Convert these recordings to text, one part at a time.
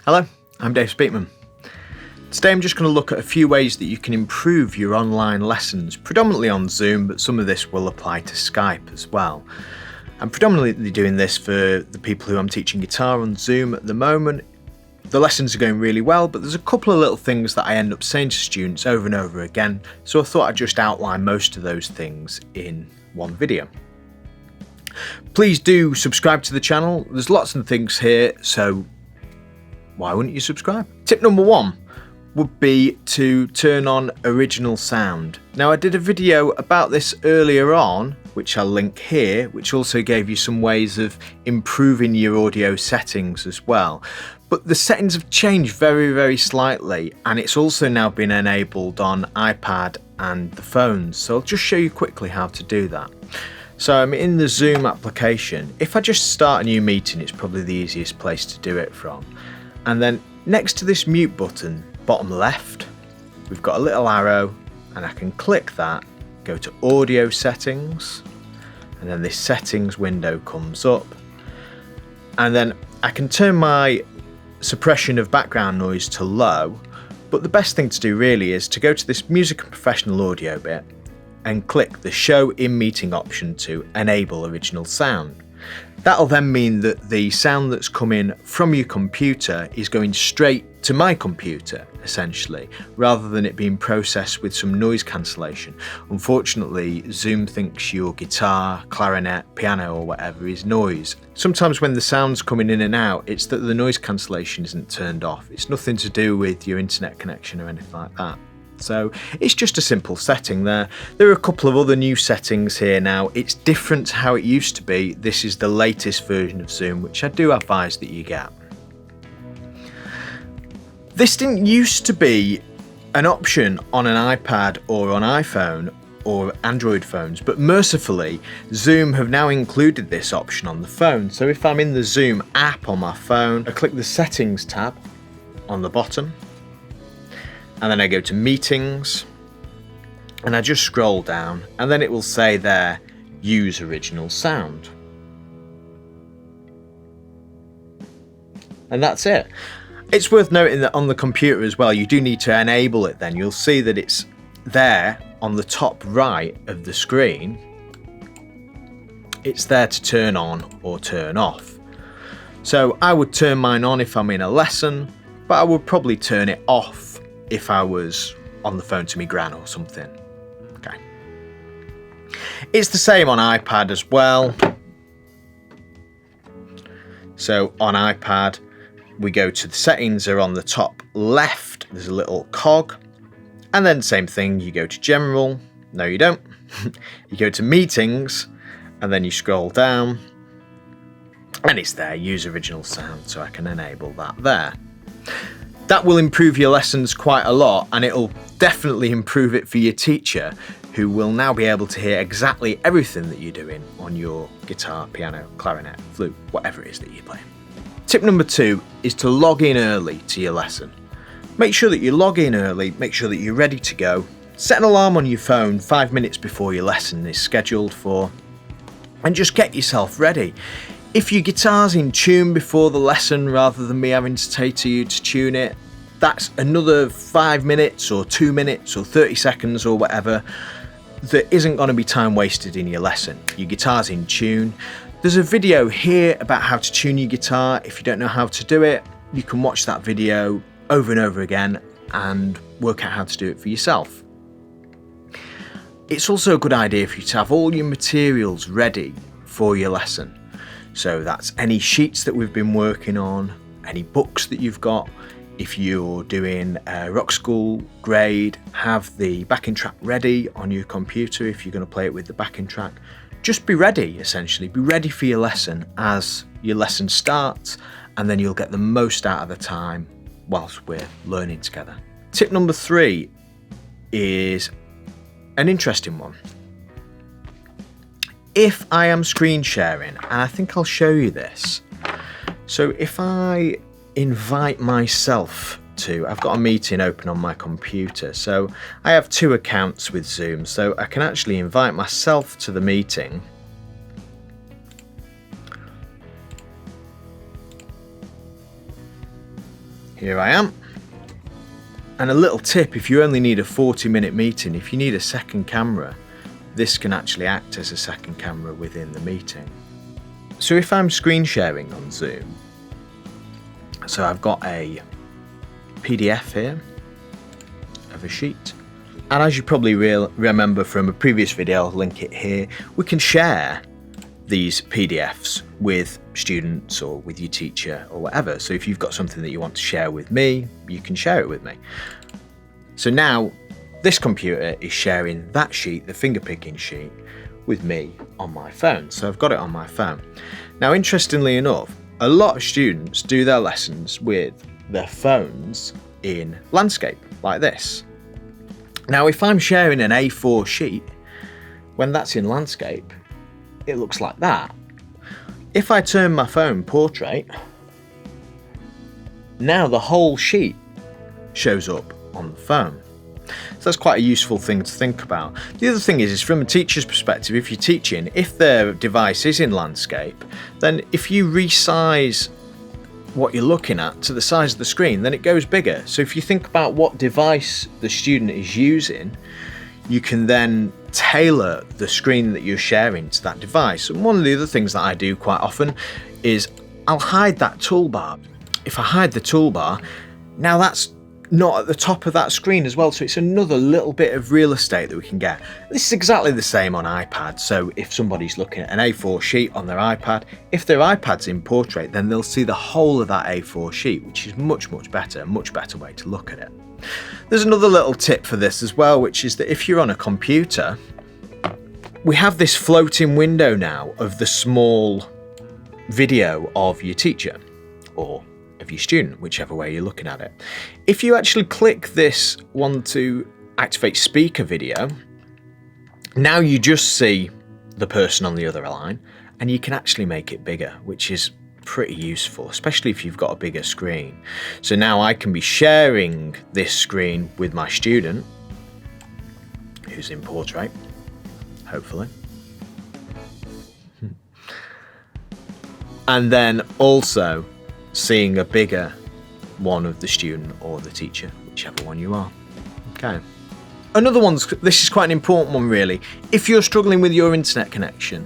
Hello, I'm Dave Speakman. Today I'm just going to look at a few ways that you can improve your online lessons, predominantly on Zoom, but some of this will apply to Skype as well. I'm predominantly doing this for the people who I'm teaching guitar on Zoom at the moment. The lessons are going really well, but there's a couple of little things that I end up saying to students over and over again, so I thought I'd just outline most of those things in one video. Please do subscribe to the channel. There's lots of things here, so why wouldn't you subscribe? Tip number one would be to turn on original sound. Now, I did a video about this earlier on, which I'll link here, which also gave you some ways of improving your audio settings as well. But the settings have changed very, very slightly, and it's also now been enabled on iPad and the phones. So I'll just show you quickly how to do that. So I'm in the Zoom application. If I just start a new meeting, it's probably the easiest place to do it from. And then next to this mute button, bottom left, we've got a little arrow, and I can click that, go to audio settings, and then this settings window comes up. And then I can turn my suppression of background noise to low, but the best thing to do really is to go to this music and professional audio bit and click the show in meeting option to enable original sound. That'll then mean that the sound that's coming from your computer is going straight to my computer, essentially, rather than it being processed with some noise cancellation. Unfortunately, Zoom thinks your guitar, clarinet, piano or whatever is noise. Sometimes when the sound's coming in and out, it's that the noise cancellation isn't turned off. It's nothing to do with your internet connection or anything like that. So it's just a simple setting there. There are a couple of other new settings here now. It's different to how it used to be. This is the latest version of Zoom, which I do advise that you get. This didn't used to be an option on an iPad or on iPhone or Android phones, but mercifully Zoom have now included this option on the phone. So if I'm in the Zoom app on my phone, I click the settings tab on the bottom, and then I go to meetings, and I just scroll down, and then it will say there, use original sound. And that's it. It's worth noting that on the computer as well, you do need to enable it then. You'll see that it's there on the top right of the screen. It's there to turn on or turn off. So I would turn mine on if I'm in a lesson, but I would probably turn it off if I was on the phone to me gran or something. Okay. It's the same on iPad as well. So on iPad, we go to the settings are on the top left. There's a little cog. And then same thing, you go to general. No, you don't. You go to meetings, and then you scroll down. And it's there, use original sound, so I can enable that there. That will improve your lessons quite a lot, and it'll definitely improve it for your teacher, who will now be able to hear exactly everything that you're doing on your guitar, piano, clarinet, flute, whatever it is that you're playing. Tip number two is to log in early to your lesson. Make sure that you log in early, make sure that you're ready to go. Set an alarm on your phone 5 minutes before your lesson is scheduled for, and just get yourself ready. If your guitar's in tune before the lesson, rather than me having to say to you to tune it, that's another 5 minutes or 2 minutes or 30 seconds or whatever that isn't going to be time wasted in your lesson. Your guitar's in tune. There's a video here about how to tune your guitar. If you don't know how to do it, you can watch that video over and over again and work out how to do it for yourself. It's also a good idea for you to have all your materials ready for your lesson. So that's any sheets that we've been working on, any books that you've got. If you're doing a rock school grade, have the backing track ready on your computer if you're going to play it with the backing track. Just be ready, essentially. Be ready for your lesson as your lesson starts, and then you'll get the most out of the time whilst we're learning together. Tip number three is an interesting one. If I am screen sharing, and I think I'll show you this. So if I invite myself to, I've got a meeting open on my computer. So I have 2 accounts with Zoom. So I can actually invite myself to the meeting. Here I am. And a little tip, if you only need a 40-minute meeting, if you need a second camera, this can actually act as a second camera within the meeting. So if I'm screen sharing on Zoom, so I've got a PDF here of a sheet. And as you probably remember from a previous video, I'll link it here, we can share these PDFs with students or with your teacher or whatever. So if you've got something that you want to share with me, you can share it with me. So now this computer is sharing that sheet, the finger picking sheet, with me on my phone. So I've got it on my phone. Now, interestingly enough, a lot of students do their lessons with their phones in landscape like this. Now, if I'm sharing an A4 sheet, when that's in landscape, it looks like that. If I turn my phone portrait, now the whole sheet shows up on the phone. So that's quite a useful thing to think about. The other thing is from a teacher's perspective, if you're teaching, if their device is in landscape, then if you resize what you're looking at to the size of the screen, then it goes bigger. So if you think about what device the student is using, you can then tailor the screen that you're sharing to that device. And one of the other things that I do quite often is I'll hide that toolbar. If I hide the toolbar, now that's not at the top of that screen as well, so it's another little bit of real estate that we can get. This is exactly the same on iPad, so if somebody's looking at an A4 sheet on their iPad, if their iPad's in portrait, then they'll see the whole of that A4 sheet, which is much better, a much better way to look at it. There's another little tip for this as well, which is that if you're on a computer, we have this floating window now of the small video of your teacher or of your student, whichever way you're looking at it. If you actually click this one to activate speaker video, now you just see the person on the other line, and you can actually make it bigger, which is pretty useful, especially if you've got a bigger screen. So now I can be sharing this screen with my student who's in portrait, hopefully. And then also seeing a bigger one of the student or the teacher, whichever one you are. Okay. Another one, this is quite an important one really. If you're struggling with your internet connection,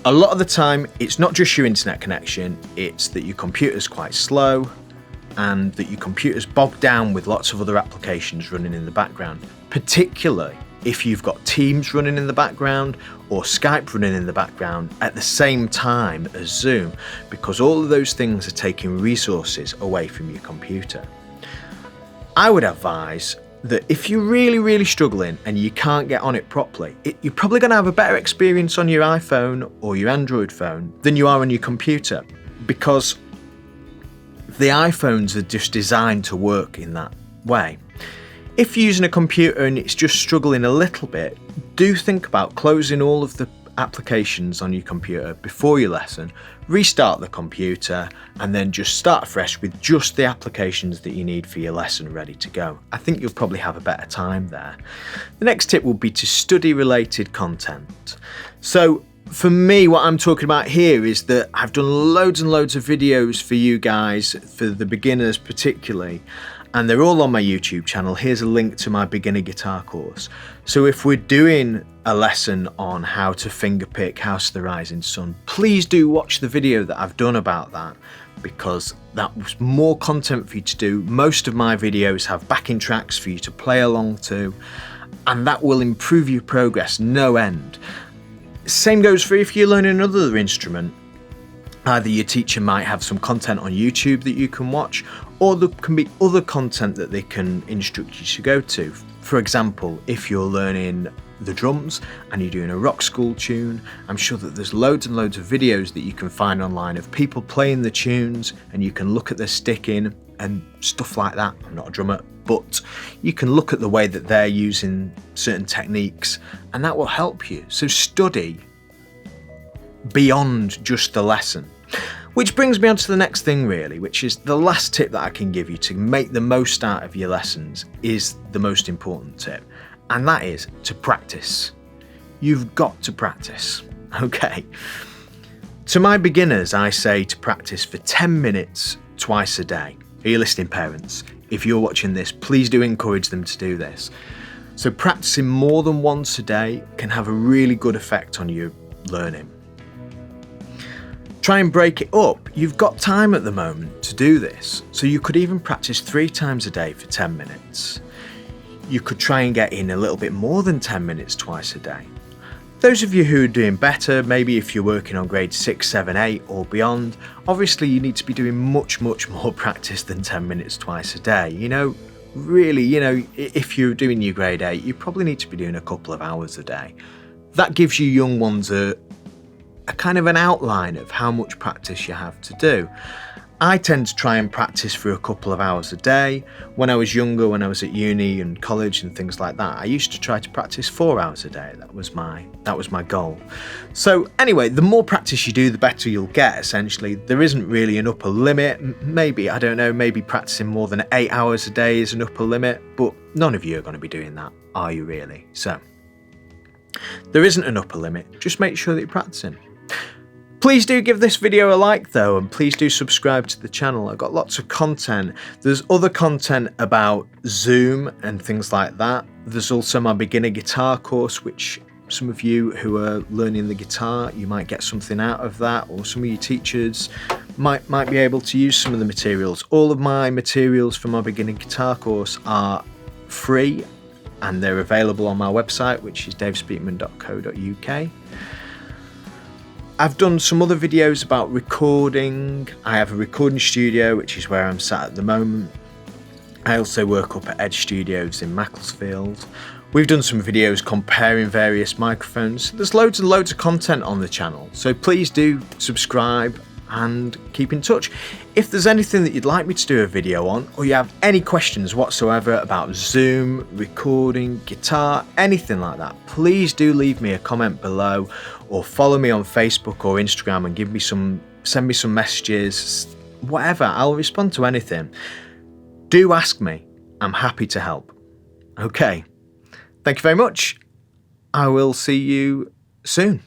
a lot of the time it's not just your internet connection, it's that your computer's quite slow and that your computer's bogged down with lots of other applications running in the background, particularly if you've got Teams running in the background or Skype running in the background at the same time as Zoom, because all of those things are taking resources away from your computer. I would advise that if you're really struggling and you can't get on it properly, you're probably going to have a better experience on your iPhone or your Android phone than you are on your computer, because the iPhones are just designed to work in that way. If you're using a computer and it's just struggling a little bit, do think about closing all of the applications on your computer before your lesson, restart the computer, and then just start fresh with just the applications that you need for your lesson ready to go. I think you'll probably have a better time there. The next tip will be to study related content. So for me, what I'm talking about here is that I've done loads and loads of videos for you guys, for the beginners particularly, and they're all on my YouTube channel. Here's a link to my beginner guitar course. So if we're doing a lesson on how to fingerpick House of the Rising Sun, please do watch the video that I've done about that, because that was more content for you to do. Most of my videos have backing tracks for you to play along to, and that will improve your progress no end. Same goes for if you're learning another instrument. Either your teacher might have some content on YouTube that you can watch, or there can be other content that they can instruct you to go to. For example, if you're learning the drums and you're doing a rock school tune, I'm sure that there's loads and loads of videos that you can find online of people playing the tunes, and you can look at their sticking and stuff like that. I'm not a drummer, but you can look at the way that they're using certain techniques, and that will help you. So study beyond just the lesson. Which brings me on to the next thing really, which is the last tip that I can give you to make the most out of your lessons is the most important tip, and that is to practice. You've got to practice, okay? To my beginners, I say to practice for 10 minutes twice a day. Are you listening, parents? If you're watching this, please do encourage them to do this. So practicing more than once a day can have a really good effect on your learning. Try and break it up. You've got time at the moment to do this, so you could even practice 3 times a day for 10 minutes. You could try and get in a little bit more than 10 minutes twice a day. Those of you who are doing better, maybe if you're working on grade 6, 7, 8 or beyond, obviously you need to be doing much more practice than 10 minutes twice a day. Really, if you're doing your grade 8, you probably need to be doing a couple of hours a day. That gives you young ones a kind of an outline of how much practice you have to do. I tend to try and practice for a couple of hours a day. When I was younger, when I was at uni and college and things like that, I used to try to practice 4 hours a day. That was my goal. So anyway, the more practice you do, the better you'll get, essentially. There isn't really an upper limit. Maybe practicing more than 8 hours a day is an upper limit, but none of you are going to be doing that, are you really? So there isn't an upper limit. Just make sure that you're practicing. Please do give this video a like though, and please do subscribe to the channel. I've got lots of content. There's other content about Zoom and things like that. There's also my beginner guitar course, which some of you who are learning the guitar, you might get something out of that, or some of your teachers might be able to use some of the materials. All of my materials for my beginner guitar course are free and they're available on my website, which is davespeakman.co.uk. I've done some other videos about recording. I have a recording studio, which is where I'm sat at the moment. I also work up at Edge Studios in Macclesfield. We've done some videos comparing various microphones. There's loads and loads of content on the channel, so please do subscribe and keep in touch. If there's anything that you'd like me to do a video on, or you have any questions whatsoever about Zoom, recording, guitar, anything like that, please do leave me a comment below, or follow me on Facebook or Instagram and send me some messages, whatever. I'll respond to anything. Do ask me. I'm happy to help. Okay. Thank you very much. I will see you soon.